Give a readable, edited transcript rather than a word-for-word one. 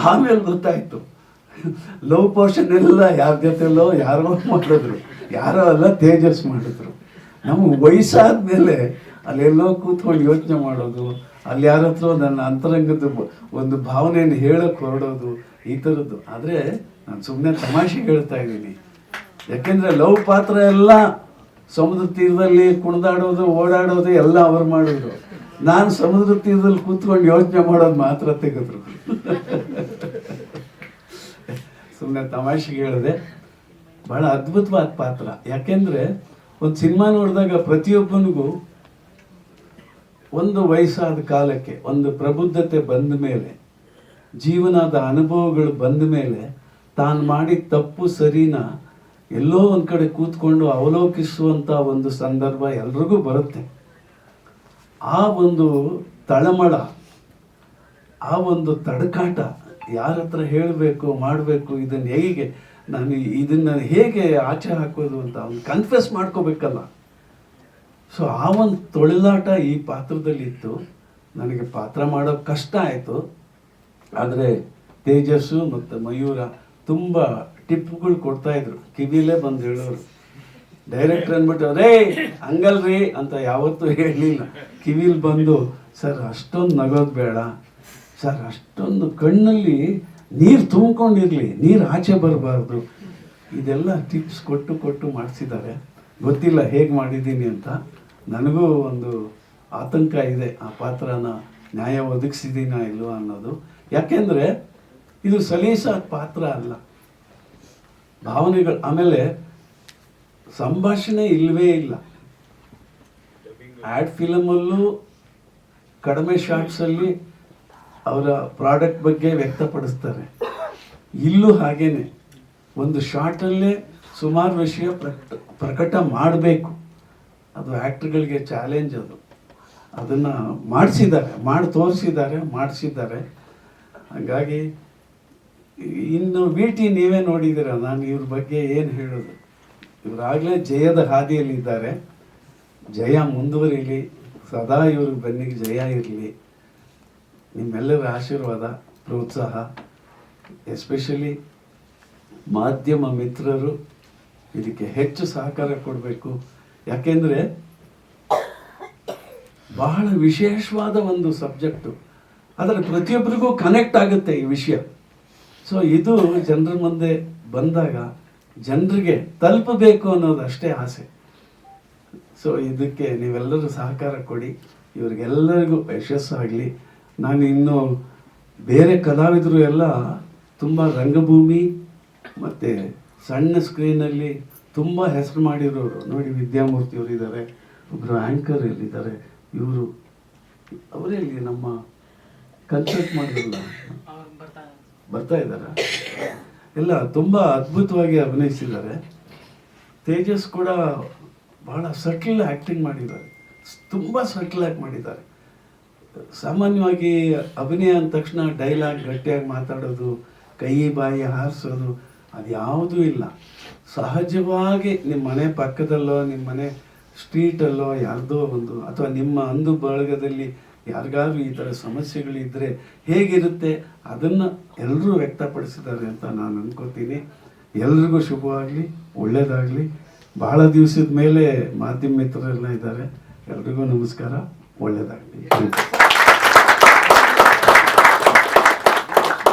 ಆಮೇಲೆ ಗೊತ್ತಾಯ್ತು love portion ಎಲ್ಲ ಯಾರ ಜೊತೆಲೋ ಯಾರೋ ಮಾಡಿದ್ರು, ಯಾರೋ ಅಲ್ಲ ತೇಜಸ್ ಮಾಡಿದ್ರು. ನಮಗೆ ವಯಸ್ಸಾದ ಮೇಲೆ ಅಲ್ಲೆಲ್ಲೋ ಕೂತ್ಕೊಂಡು ಯೋಚನೆ ಮಾಡೋದು, ಅಲ್ಲಿ ಯಾರ ಹತ್ರ ನನ್ನ ಅಂತರಂಗದ ಒಂದು ಭಾವನೆಯನ್ನು ಹೇಳಕ್ಕೆ ಹೊರಡೋದು, ಈ ಥರದ್ದು. ಆದರೆ ನಾನು ಸುಮ್ಮನೆ ತಮಾಷೆಗೆ ಹೇಳ್ತಾ ಇದ್ದೀನಿ. ಯಾಕೆಂದರೆ ಲವ್ ಪಾತ್ರ ಎಲ್ಲ ಸಮುದ್ರ ತೀರದಲ್ಲಿ ಕುಣಿದಾಡೋದು, ಓಡಾಡೋದು ಎಲ್ಲ ಅವ್ರು ಮಾಡಿದ್ರು. ನಾನು ಸಮುದ್ರ ತೀರದಲ್ಲಿ ಕೂತ್ಕೊಂಡು ಯೋಚನೆ ಮಾಡೋದು ಮಾತ್ರ ತೆಗೆದ್ರು. ಸುಮ್ಮನೆ ತಮಾಷೆಗೆ ಹೇಳಿದೆ. ಭಾಳ ಅದ್ಭುತವಾದ ಪಾತ್ರ. ಯಾಕೆಂದರೆ ಒಂದು ಸಿನಿಮಾ ನೋಡಿದಾಗ ಪ್ರತಿಯೊಬ್ಬನಿಗೂ ಒಂದು ವಯಸ್ಸಾದ ಕಾಲಕ್ಕೆ, ಒಂದು ಪ್ರಬುದ್ಧತೆ ಬಂದ ಮೇಲೆ, ಜೀವನದ ಅನುಭವಗಳು ಬಂದ ಮೇಲೆ ತಾನು ಮಾಡಿದ ತಪ್ಪು ಸರಿನ ಎಲ್ಲೋ ಒಂದು ಕಡೆ ಕೂತ್ಕೊಂಡು ಅವಲೋಕಿಸುವಂಥ ಒಂದು ಸಂದರ್ಭ ಎಲ್ರಿಗೂ ಬರುತ್ತೆ. ಆ ಒಂದು ತಳಮಳ, ಆ ಒಂದು ತಡಕಾಟ, ಯಾರ ಹತ್ರ ಹೇಳಬೇಕು, ಮಾಡಬೇಕು, ಇದನ್ನು ಹೇಗೆ ನಾನು ಇದನ್ನು ಹೇಗೆ ಆಚೆ ಹಾಕೋದು ಅಂತ ಅವ್ನು ಕನ್ಫ್ಯೂಸ್ ಮಾಡ್ಕೋಬೇಕಲ್ಲ. ಸೊ ಆ ಒಂದು ತೊಳಿಲಾಟ ಈ ಪಾತ್ರದಲ್ಲಿತ್ತು. ನನಗೆ ಪಾತ್ರ ಮಾಡೋಕ್ಕೆ ಕಷ್ಟ ಆಯಿತು. ಆದರೆ ತೇಜಸ್ಸು ಮತ್ತು ಮಯೂರ ತುಂಬ ಟಿಪ್ಗಳು ಕೊಡ್ತಾಯಿದ್ರು, ಕಿವಿಲೇ ಬಂದು ಹೇಳೋರು. ಡೈರೆಕ್ಟರ್ ಅಂದ್ಬಿಟ್ಟು ರೇ ಹಂಗಲ್ರಿ ಅಂತ ಯಾವತ್ತೂ ಹೇಳಲಿಲ್ಲ. ಕಿವಿಲಿ ಬಂದು ಸರ್ ಅಷ್ಟೊಂದು ನಗೋದು ಬೇಡ ಸರ್, ಅಷ್ಟೊಂದು ಕಣ್ಣಲ್ಲಿ ನೀರು ತುಂಬಿಕೊಂಡಿರಲಿ, ನೀರು ಆಚೆ ಬರಬಾರ್ದು, ಇದೆಲ್ಲ ಟಿಪ್ಸ್ ಕೊಟ್ಟು ಮಾಡಿಸಿದ್ದಾರೆ. ಗೊತ್ತಿಲ್ಲ ಹೇಗೆ ಮಾಡಿದ್ದೀನಿ ಅಂತ. ನನಗೂ ಒಂದು ಆತಂಕ ಇದೆ, ಆ ಪಾತ್ರನ ನ್ಯಾಯ ಒದಗಿಸಿದ್ದೀನ ಇಲ್ವಾ ಅನ್ನೋದು. ಯಾಕೆಂದರೆ ಇದು ಸಲೀಸಾದ ಪಾತ್ರ ಅಲ್ಲ. ಭಾವನೆಗಳು, ಆಮೇಲೆ ಸಂಭಾಷಣೆ ಇಲ್ಲವೇ ಇಲ್ಲ. ಆ್ಯಡ್ ಫಿಲಮಲ್ಲೂ ಕಡಿಮೆ ಶಾರ್ಟ್ಸಲ್ಲಿ ಅವರ ಪ್ರಾಡಕ್ಟ್ ಬಗ್ಗೆ ವ್ಯಕ್ತಪಡಿಸ್ತಾರೆ. ಇಲ್ಲೂ ಹಾಗೇನೆ ಒಂದು ಶಾರ್ಟಲ್ಲೇ ಸುಮಾರು ವಿಷಯ ಪ್ರಕಟ ಮಾಡಬೇಕು. ಅದು ಆ್ಯಕ್ಟ್ರ್ಗಳಿಗೆ ಚಾಲೆಂಜ್. ಅದನ್ನು ಮಾಡಿಸಿದ್ದಾರೆ. ಹಾಗಾಗಿ ಇನ್ನು ಟಿ ನೀವೇ ನೋಡಿದ್ದೀರ. ನಾನು ಇವ್ರ ಬಗ್ಗೆ ಏನು ಹೇಳೋದು. ಇವರಾಗಲೇ ಜಯದ ಹಾದಿಯಲ್ಲಿದ್ದಾರೆ. ಜಯ ಮುಂದುವರಿಲಿ, ಸದಾ ಇವ್ರ ಬೆನ್ನಿಗೆ ಜಯ ಇರಲಿ. ನಿಮ್ಮೆಲ್ಲರ ಆಶೀರ್ವಾದ, ಪ್ರೋತ್ಸಾಹ, ಎಸ್ಪೆಷಲಿ ಮಾಧ್ಯಮ ಮಿತ್ರರು ಇದಕ್ಕೆ ಹೆಚ್ಚು ಸಹಕಾರ ಕೊಡಬೇಕು. ಯಾಕೆಂದರೆ ಬಹಳ ವಿಶೇಷವಾದ ಒಂದು ಸಬ್ಜೆಕ್ಟು, ಆದರೆ ಪ್ರತಿಯೊಬ್ಬರಿಗೂ ಕನೆಕ್ಟ್ ಆಗುತ್ತೆ ಈ ವಿಷಯ. ಸೊ ಇದು ಜನರ ಮುಂದೆ ಬಂದಾಗ ಜನರಿಗೆ ತಲುಪಬೇಕು ಅನ್ನೋದು ಅಷ್ಟೇ ಆಸೆ. ಸೊ ಇದಕ್ಕೆ ನೀವೆಲ್ಲರೂ ಸಹಕಾರ ಕೊಡಿ. ಇವ್ರಿಗೆಲ್ಲರಿಗೂ ಯಶಸ್ಸಾಗಲಿ. ನಾನು ಇನ್ನು ಬೇರೆ ಕಲಾವಿದರು ಎಲ್ಲ ತುಂಬ ರಂಗಭೂಮಿ ಮತ್ತು ಸಣ್ಣ ಸ್ಕ್ರೀನಲ್ಲಿ ತುಂಬ ಹೆಸರು ಮಾಡಿರೋರು ನೋಡಿ. ವಿದ್ಯಾಮೂರ್ತಿಯವರು ಇದ್ದಾರೆ, ಒಬ್ಬರು ಆ್ಯಂಕರ್ ಎಲ್ಲಿದ್ದಾರೆ, ಇವರು ಅವರೇ ಇಲ್ಲಿ ನಮ್ಮ ಕನ್ಸಲ್ಟ್ ಮಾಡಿದ್ರಲ್ಲ, ಬರ್ತಾ ಇದ್ದಾರೆ. ಎಲ್ಲ ತುಂಬ ಅದ್ಭುತವಾಗಿ ಅಭಿನಯಿಸಿದ್ದಾರೆ. ತೇಜಸ್ ಕೂಡ ಬಹಳ ಸಟ್ಲ್ ಆ್ಯಕ್ಟಿಂಗ್ ಮಾಡಿದ್ದಾರೆ, ತುಂಬ ಸಟ್ಲಾಗಿ ಮಾಡಿದ್ದಾರೆ. ಸಾಮಾನ್ಯವಾಗಿ ಅಭಿನಯ ಅಂದ ತಕ್ಷಣ ಡೈಲಾಗ್ ಗಟ್ಟಿಯಾಗಿ ಮಾತಾಡೋದು, ಕೈ ಬಾಯಿ ಹಾರಿಸೋದು, ಅದು ಯಾವುದೂ ಇಲ್ಲ. ಸಹಜವಾಗಿ ನಿಮ್ಮ ಮನೆ ಪಕ್ಕದಲ್ಲೋ, ನಿಮ್ಮ ಮನೆ ಸ್ಟ್ರೀಟಲ್ಲೋ ಯಾರ್ದೋ ಒಂದು, ಅಥವಾ ನಿಮ್ಮ ಅಂದು ಬಳಗದಲ್ಲಿ ಯಾರಿಗಾದ್ರೂ ಈ ಥರ ಸಮಸ್ಯೆಗಳಿದ್ದರೆ ಹೇಗಿರುತ್ತೆ ಅದನ್ನು ಎಲ್ಲರೂ ವ್ಯಕ್ತಪಡಿಸಿದ್ದಾರೆ ಅಂತ ನಾನು ಅಂದ್ಕೋತೀನಿ. ಎಲ್ರಿಗೂ ಶುಭವಾಗಲಿ, ಒಳ್ಳೆಯದಾಗಲಿ. ಬಹಳ ದಿವಸದ ಮೇಲೆ ಮಾಧ್ಯಮ ಮಿತ್ರರೆಲ್ಲ ಇದ್ದಾರೆ. ಎಲ್ರಿಗೂ ನಮಸ್ಕಾರ, ಒಳ್ಳೆಯದಾಗಲಿ.